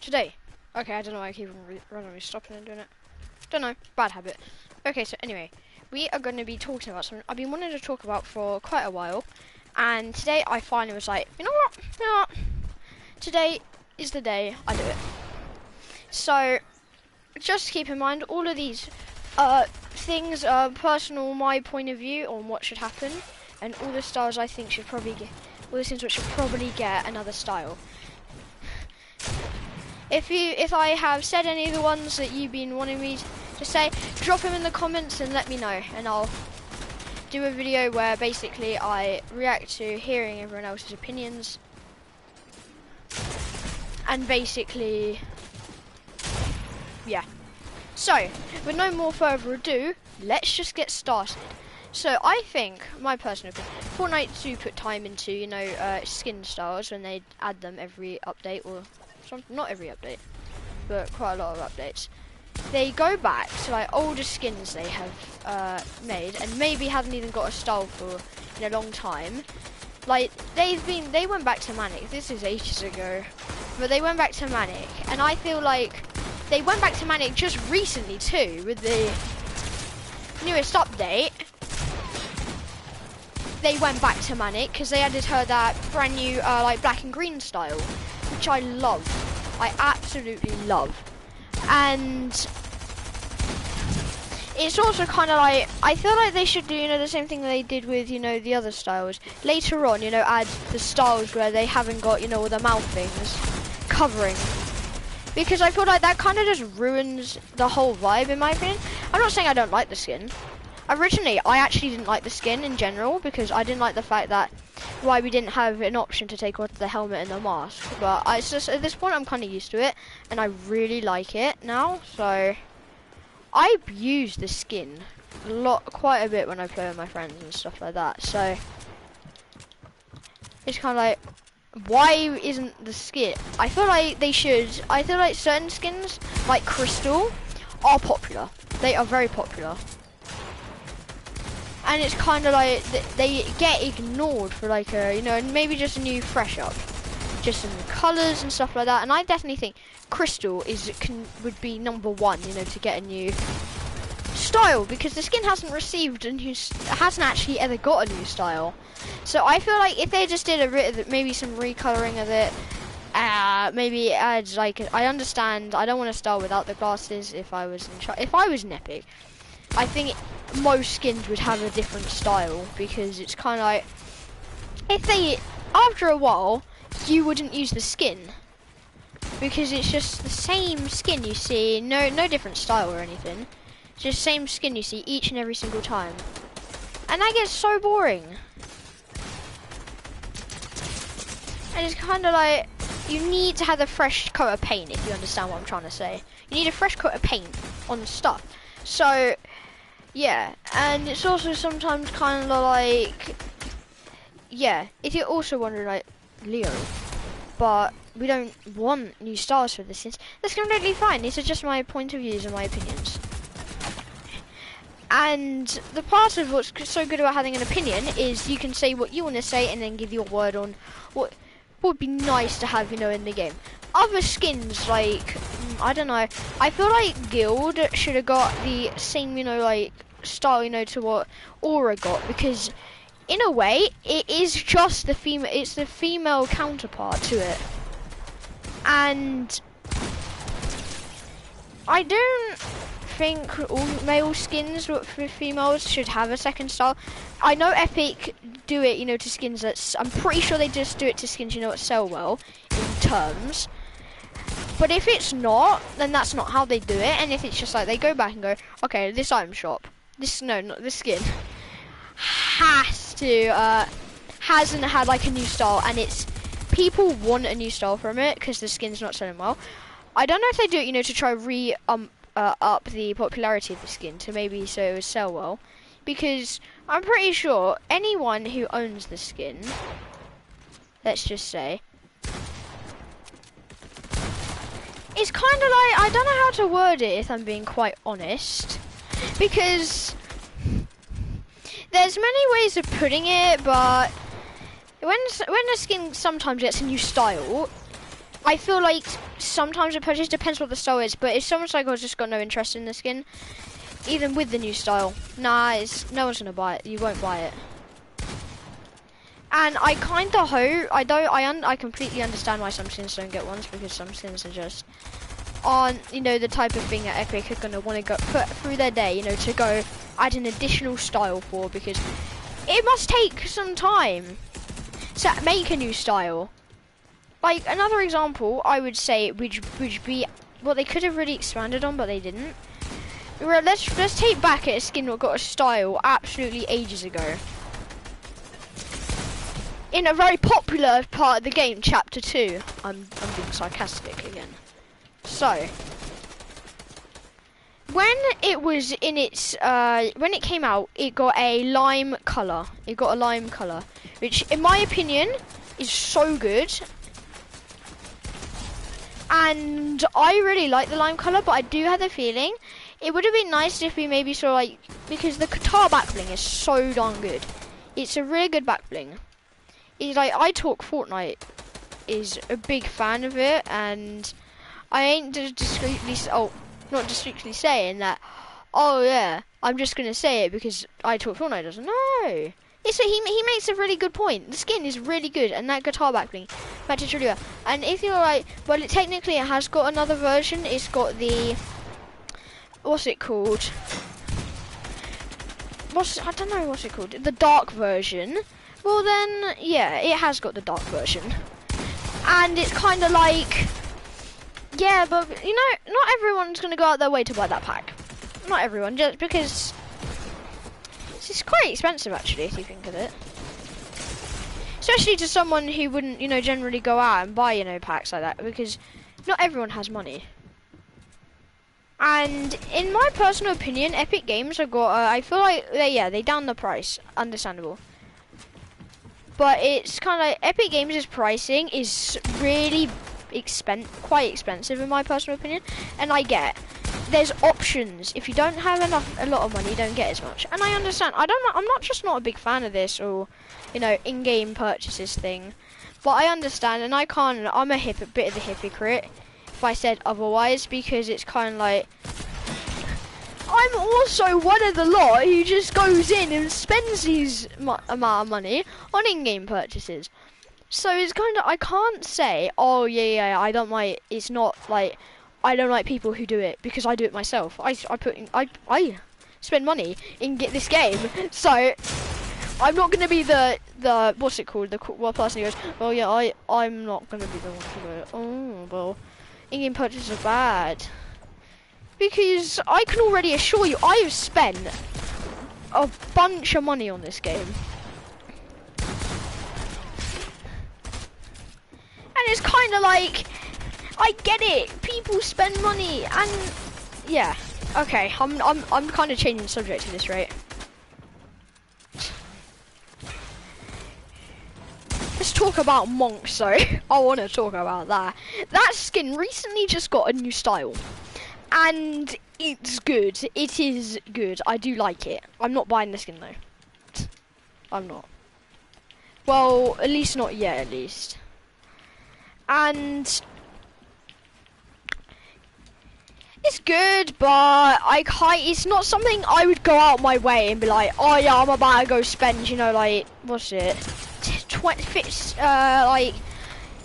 today. Okay, I don't know why I keep randomly stopping and doing it. Don't know, bad habit. Okay, so anyway, we are going to be talking about something I've been wanting to talk about for quite a while, and today I finally was like, you know what, today is the day I do it. So, just keep in mind, all of these things are personal, my point of view on what should happen, and all the styles I think should probably get, all the things which should probably get another style. If I have said any of the ones that you've been wanting me to say, drop them in the comments and let me know, and I'll do a video where basically I react to hearing everyone else's opinions, and basically, yeah. So, with no more further ado, let's just get started. So, I think, my personal opinion, Fortnite do put time into, you know, skin styles when they add them every update, or not every update, but quite a lot of updates. They go back to like older skins they have made, and maybe haven't even got a style for in a long time. Like they went back to Manic. This is ages ago, but they went back to Manic, and I feel like they went back to Manic just recently too with the newest update. They went back to Manic because they added her that brand new like black and green style, which I love. I absolutely love. And it's also kind of like, I feel like they should do, you know, the same thing they did with, you know, the other styles. Later on, you know, add the styles where they haven't got, you know, all the mouth things covering. Because I feel like that kind of just ruins the whole vibe, in my opinion. I'm not saying I don't like the skin. Originally, I actually didn't like the skin in general, because I didn't like the fact that why we didn't have an option to take off the helmet and the mask. But it's just, at this point I'm kind of used to it, and I really like it now. So I abuse the skin quite a bit when I play with my friends and stuff like that. So it's kind of like, why isn't the skin? I feel like they should. I feel like certain skins, like Crystal, are popular. They are very popular. And it's kind of like they get ignored for like a, you know, maybe just a new fresh up, just some colours and stuff like that. And I definitely think Crystal would be number one, you know, to get a new style, because the skin hasn't received a new, hasn't actually ever got a new style. So I feel like if they just did a bit of maybe some recoloring of it, maybe it adds like, I understand. I don't want to style without the glasses. If I was an Epic, I think most skins would have a different style, because it's kind of like, if they, after a while, you wouldn't use the skin, because it's just the same skin you see, no different style or anything, just same skin you see each and every single time, and that gets so boring. And it's kind of like, you need to have a fresh coat of paint, if you understand what I'm trying to say. You need a fresh coat of paint on stuff. So yeah, and it's also sometimes kind of like, yeah, if you're also wondering like, Leo, but we don't want new styles for this, that's completely fine. These are just my point of views and my opinions. And the part of what's so good about having an opinion is you can say what you want to say and then give your word on what would be nice to have, you know, in the game. Other skins, like, I don't know, I feel like Guild should have got the same, you know, like, style, you know, to what Aura got, because in a way it is just the female, it's the female counterpart to it. And I don't think all male skins for females should have a second style. I know Epic do it, you know, to skins that, I'm pretty sure they just do it to skins, you know, that sell well in terms. But if it's not, then that's not how they do it. And if it's just like they go back and go, okay, this item shop, not this skin hasn't had like a new style, and it's people want a new style from it because the skin's not selling well. I don't know if they do it, you know, to try up the popularity of the skin to maybe so it would sell well, because I'm pretty sure anyone who owns the skin, let's just say, it's kind of like, I don't know how to word it if I'm being quite honest, because there's many ways of putting it, but when a skin sometimes gets a new style, I feel like sometimes a purchase depends what the style is, but if someone's like, "Oh, just got no interest in the skin," even with the new style, nah, no one's gonna buy it. You won't buy it. And I kind of hope I completely understand why some skins don't get ones, because some skins are just aren't, you know, the type of thing that Epic are gonna want to go put through their day, you know, to go add an additional style for, because it must take some time to make a new style. Like another example, I would say, which would be what they could have really expanded on, but they didn't. Let's take back at a skin that got a style absolutely ages ago. In a very popular part of the game, Chapter 2. I'm being sarcastic again. So, when it was in its, when it came out, it got a lime colour. It got a lime colour, which, in my opinion, is so good. And I really like the lime colour, but I do have the feeling it would have been nice if we maybe saw, like, because the guitar back bling is so darn good. It's a really good back bling. It's like, I Talk Fortnite is a big fan of it, and I ain't just not discreetly saying that, oh yeah, I'm just gonna say it because I Talk Fortnite doesn't. No, he makes a really good point. The skin is really good, and that guitar back bling matches really well. And if you're like, well, technically it has got another version. It's got the, what's it called? I don't know what's it called. The dark version. Well then, yeah, it has got the dark version. And it's kind of like, yeah, but, you know, not everyone's going to go out their way to buy that pack. Not everyone, just because it's quite expensive, actually, if you think of it. Especially to someone who wouldn't, you know, generally go out and buy, you know, packs like that, because not everyone has money. And in my personal opinion, Epic Games have got, I feel like, they down the price, understandable. But it's kind of like Epic Games' pricing is really quite expensive in my personal opinion, and I get there's options. If you don't have a lot of money, you don't get as much, and I understand. I'm not a big fan of this, or, you know, in-game purchases thing, but I understand, and I'm a bit of a hypocrite if I said otherwise, because it's kind of like, I'm also one of the lot who just goes in and spends these amount of money on in-game purchases. So it's kind of, I can't say, oh yeah, I don't like, it's not like, I don't like people who do it, because I do it myself. I spend money in this game, so I'm not gonna be the what's it called, the person who goes, oh yeah, I'm not gonna be the one who goes, oh well, in-game purchases are bad. Because I can already assure you, I have spent a bunch of money on this game. And it's kind of like, I get it, people spend money, and yeah, okay, I'm kind of changing the subject to this, right? Let's talk about monks, though. I want to talk about that. That skin recently just got a new style. And it's good. It is good. I do like it. I'm not buying the skin though. I'm not. Well, at least not yet, at least. And it's good, but it's not something I would go out my way and be like, oh yeah, I'm about to go spend, you know, like, what's it? 20, like,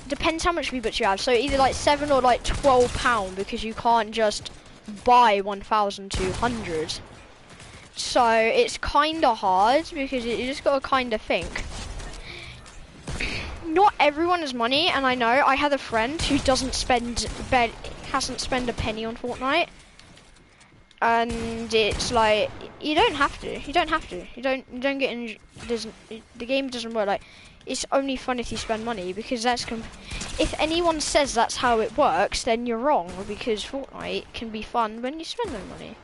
depends how much V-Bucks you have. So either like £7 or like £12, because you can't just buy 1,200. So it's kind of hard, because you just got to kind of think. Not everyone has money, and I know I had a friend who hasn't spent a penny on Fortnite, and it's like, you don't have to. You don't get in. The game doesn't work like. It's only fun if you spend money, because if anyone says that's how it works, then you're wrong, because Fortnite can be fun when you spend no money.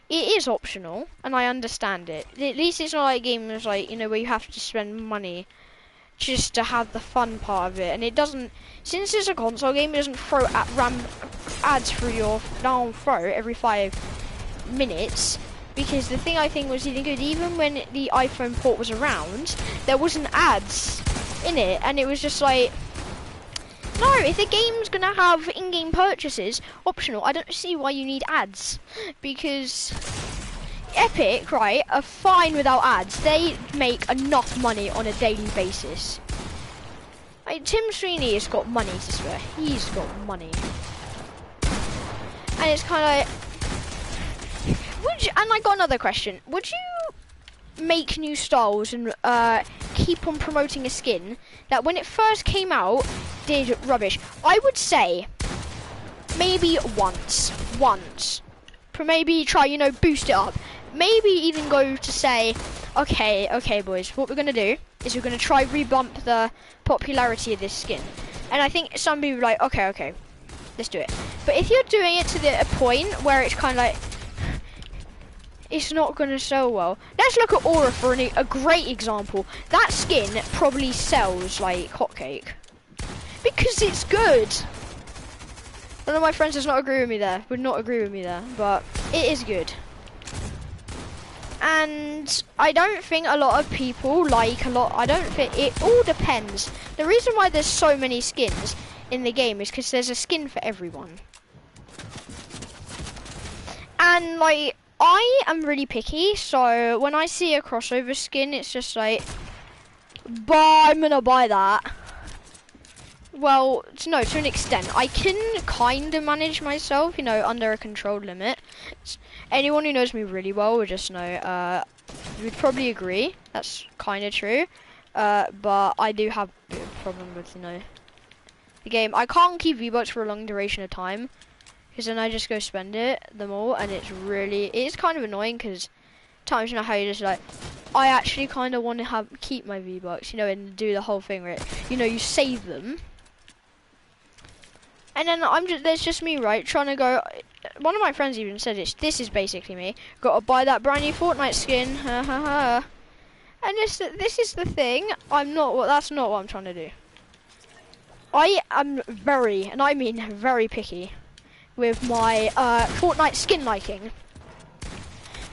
It is optional, and I understand it. At least it's not like a game that's like, you know, where you have to spend money just to have the fun part of it. And it doesn't, since it's a console game, it doesn't throw ads through your down throat every 5 minutes. Because the thing I think was even good, even when the iPhone port was around, there wasn't ads in it, and it was just like, No, if the game's gonna have in-game purchases optional, I don't see why you need ads. Because Epic, right, are fine without ads. They make enough money on a daily basis. Like, Tim Sweeney has got money to spare. He's got money. And it's kind of like... and I got another question. Would you make new styles and keep on promoting a skin that when it first came out did rubbish? I would say maybe once. Maybe try, you know, boost it up. Maybe even go to say, okay boys, what we're gonna do is we're gonna try rebump the popularity of this skin. And I think some people are like, okay, let's do it. But if you're doing it to a point where it's kind of like, it's not gonna sell well. Let's look at Aura for a great example. That skin probably sells like hotcake because it's good. One of my friends does not agree with me there. Would not agree with me there, but it is good. And I don't think a lot of people like I don't think it all depends. The reason why there's so many skins in the game is because there's a skin for everyone. And like, I am really picky, so when I see a crossover skin, it's just like, I'm gonna buy that. Well, no, to an extent. I can kind of manage myself, you know, under a controlled limit. Anyone who knows me really well would just know, would probably agree. That's kind of true. But I do have a bit of a problem with, you know, the game. I can't keep V-Bucks for a long duration of time, because then I just go spend them all, and it's kind of annoying, because times, you know, how you just like, I actually kind of want to keep my V-Bucks, you know, and do the whole thing where, you know, you save them. And then there's just me, right, trying to go. One of my friends even said this is basically me. Got to buy that brand new Fortnite skin. And this is the thing. That's not what I'm trying to do. I am very, and I mean very picky with my Fortnite skin liking.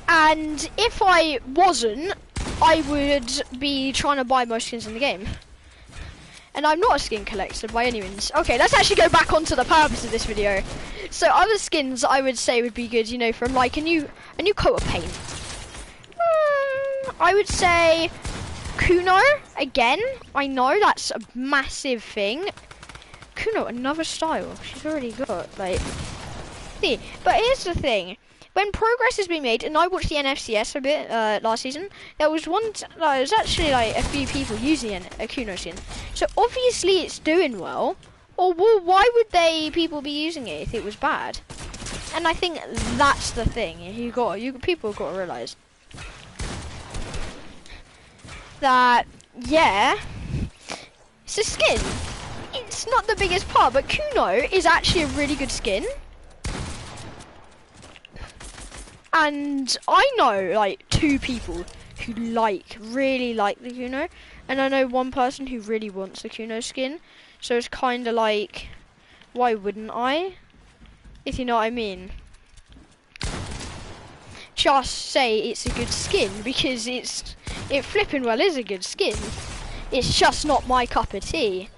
And if I wasn't, I would be trying to buy most skins in the game. And I'm not a skin collector by any means. Okay, let's actually go back onto the purpose of this video. So other skins I would say would be good, you know, from like a new coat of paint. I would say Kuno, again. I know that's a massive thing. Kuno, another style. She's already got, like... See, but here's the thing. When progress has been made, and I watched the NFCS a bit last season, there was actually like a few people using a Kuno skin. So obviously it's doing well. Or why would people be using it if it was bad? And I think that's the thing. People have got to realise that, yeah, it's a skin. It's not the biggest part, but Kuno is actually a really good skin. And I know like 2 people who really like the Kuno, and I know 1 person who really wants the Kuno skin. So it's kind of like, why wouldn't I? If you know what I mean. Just say it's a good skin because it flipping well is a good skin. It's just not my cup of tea.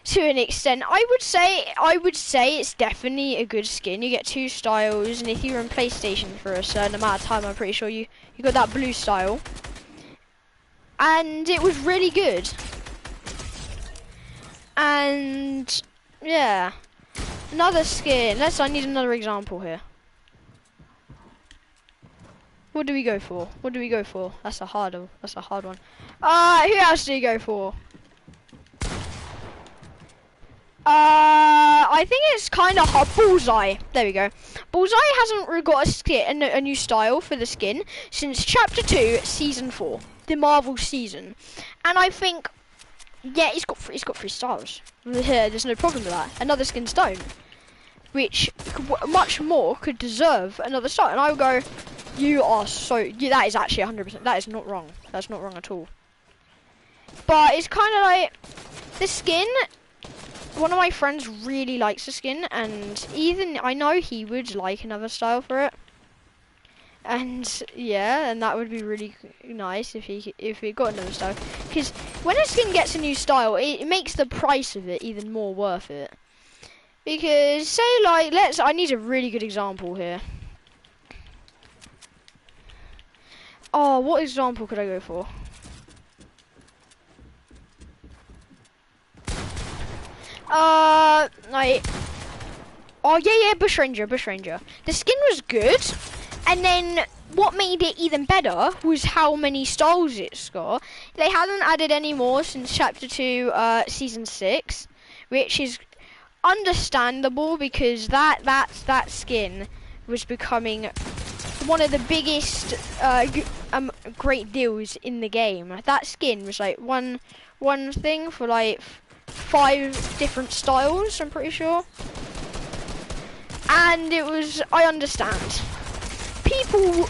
To an extent, I would say it's definitely a good skin. You get 2 styles, and if you're in PlayStation for a certain amount of time, I'm pretty sure you got that blue style, and it was really good. And yeah, another skin. I need another example here. What do we go for? That's a hard one. Who else do you go for? I think it's kind of hard. Bullseye. There we go. Bullseye hasn't got a new style for the skin since Chapter 2, Season 4, the Marvel season. And I think, yeah, he's got 3 styles. There's no problem with that. And other skins don't, which much more could deserve another style. And I would go, that is actually 100%. That is not wrong. That's not wrong at all. But it's kind of like the skin. One of my friends really likes the skin, and even I know he would like another style for it. And yeah, and that would be really nice if he got another style. because when a skin gets a new style, it makes the price of it even more worth it. Because say like, I need a really good example here. Oh, what example could I go for? Like, oh yeah, Bushranger. The skin was good, and then what made it even better was how many styles it's got. They haven't added any more since Chapter 2, Season 6, which is understandable because that skin was becoming one of the biggest great deals in the game. That skin was like one thing for like 5 different styles, I'm pretty sure. And it was, I understand. People,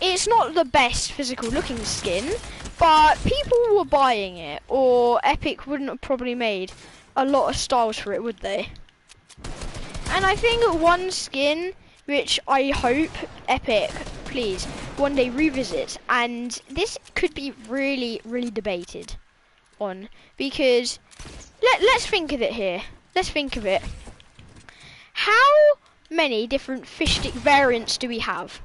it's not the best physical looking skin, but people were buying it, or Epic wouldn't have probably made a lot of styles for it, would they? And I think one skin which I hope Epic, please, one day revisit, and this could be really, really debated on, because let's think of it here. Let's think of it. How many different fish stick variants do we have?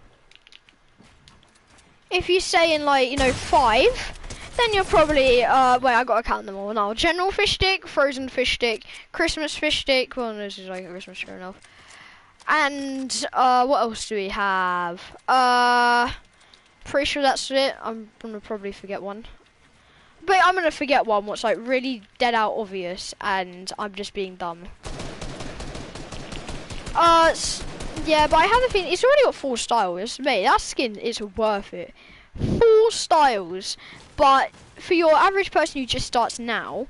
If you say in like, 5, then you're probably, wait, I gotta count them all now. General fish stick, frozen fish stick, Christmas fish stick, well, this is like a Christmas, sure enough. And, what else do we have? Pretty sure that's it. I'm gonna probably forget one. But I'm gonna forget one what's like really dead out obvious, and I'm just being dumb. Yeah, but I have a feeling it's already got 4 styles. Mate, that skin is worth it. 4 styles, but for your average person who just starts now,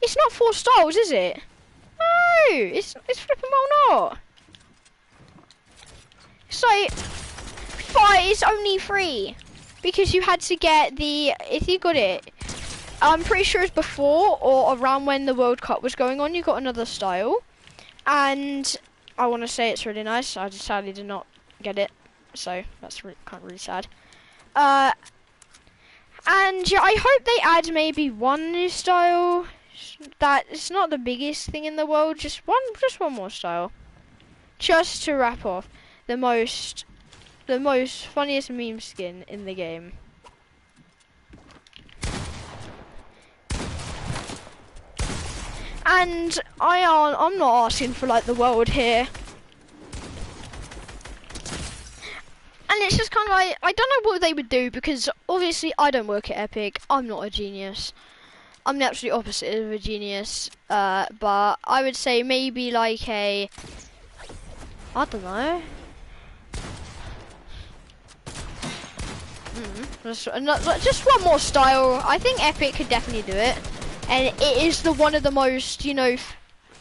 it's not 4 styles, is it? No, it's flipping well not. It's like 5. It's only 3 because you had to get the. If you got it, I'm pretty sure it's before or around when the World Cup was going on. You got another style, and I want to say it's really nice. I just sadly did not get it, so that's kind of really sad. And yeah, I hope they add maybe one new style. That it's not the biggest thing in the world. Just one more style, just to wrap off the most funniest meme skin in the game. And I'm not asking for like the world here. And it's just kind of like, I don't know what they would do, because obviously I don't work at Epic. I'm not a genius. I'm the absolute opposite of a genius. But I would say maybe like I don't know. Just one more style. I think Epic could definitely do it. And it is one of the most,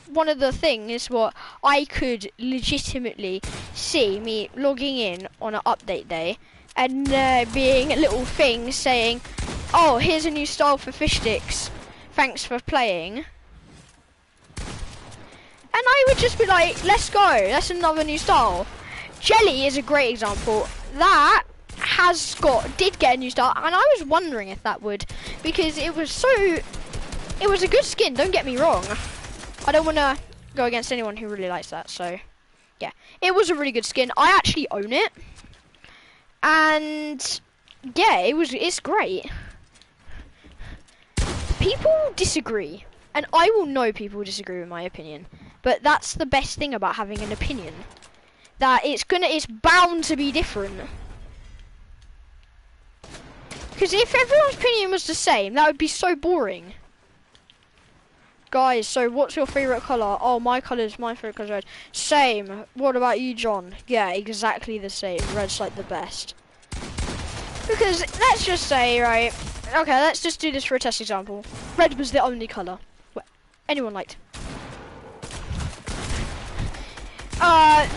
one of the things what I could legitimately see me logging in on an update day and being a little thing saying, oh, here's a new style for fish sticks, thanks for playing. And I would just be like, let's go, that's another new style. Jelly is a great example. That did get a new style, and I was wondering if that would, because it was a good skin, don't get me wrong. I don't want to go against anyone who really likes that, so yeah. It was a really good skin. I actually own it. And yeah, it's great. People disagree, and I will know people disagree with my opinion. But that's the best thing about having an opinion. That it's bound to be different. Because if everyone's opinion was the same, that would be so boring. Guys, so what's your favourite colour? Oh, my favourite colour is red. Same. What about you, John? Yeah, exactly the same. Red's like the best. Because, let's just say, right, okay, let's just do this for a test example. Red was the only colour anyone liked.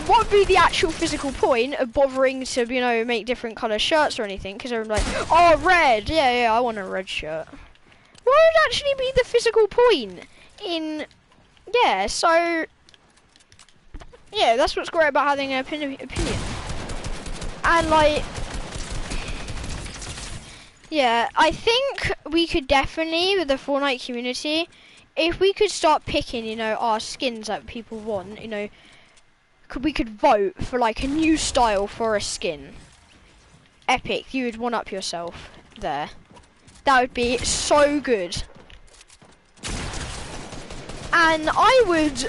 What would be the actual physical point of bothering to, make different colour shirts or anything? Because everyone's like, oh, red, yeah, I want a red shirt. What would actually be the physical point? So yeah, that's what's great about having an opinion. And like, yeah, I think we could definitely, with the Fortnite community, if we could start picking, you know, our skins that people want, you know, we could vote for like a new style for a skin. Epic, you would one up yourself there. That would be so good. And I would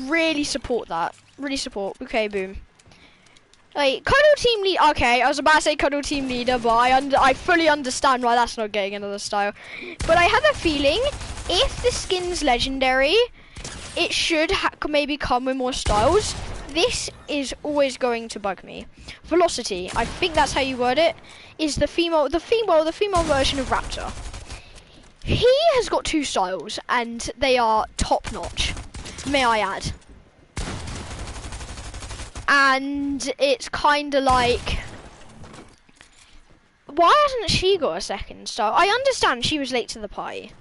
really support that. Really support. Okay, boom. Like, cuddle team lead. Okay, I was about to say cuddle team leader, but I fully understand why that's not getting another style. But I have a feeling if the skin's legendary, it should maybe come with more styles. This is always going to bug me. Velocity, I think that's how you word it, is the female version of Raptor. He has got 2 styles, and they are top notch, may I add. And it's kind of like, why hasn't she got a second style? I understand she was late to the party.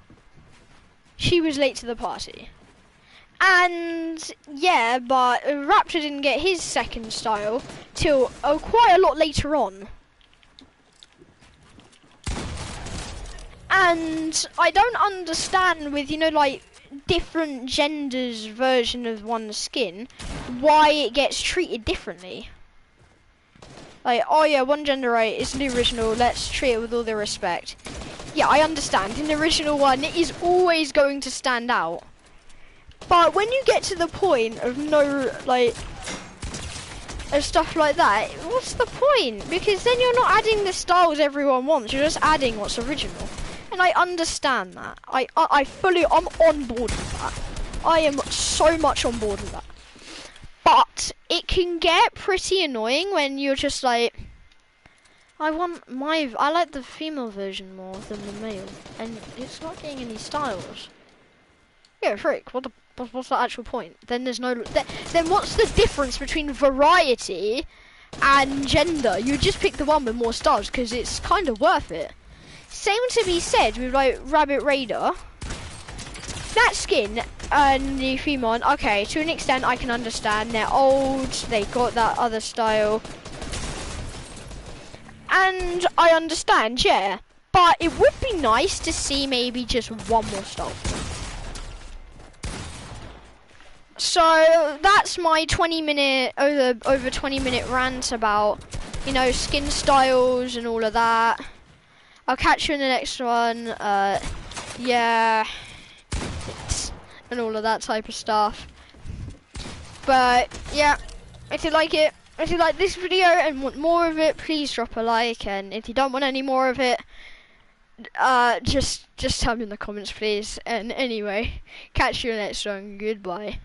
She was late to the party. And yeah, but Raptor didn't get his second style till quite a lot later on. And I don't understand with, you know, like different genders version of one skin, why it gets treated differently. Like, oh yeah, one gender right, it's the original, let's treat it with all the respect. Yeah, I understand, in the original one, it is always going to stand out. But when you get to the point of no, like, of stuff like that, what's the point? Because then you're not adding the styles everyone wants, you're just adding what's original. And I understand that. I'm on board with that. I am so much on board with that. But it can get pretty annoying when you're just like, I like the female version more than the male, and it's not getting any styles. Yeah, frick. What's the actual point? Then there's no. Then what's the difference between variety and gender? You just pick the one with more styles because it's kind of worth it. Same to be said with like Rabbit Raider. That skin and the female one, okay, to an extent I can understand. They're old, they got that other style. And I understand, yeah. But it would be nice to see maybe just one more style. So that's my 20-minute, over 20-minute rant about, you know, skin styles and all of that. I'll catch you in the next one. Yeah, and all of that type of stuff. But yeah, if you like this video and want more of it, please drop a like. And if you don't want any more of it, just tell me in the comments, please. And anyway, catch you in the next one. Goodbye.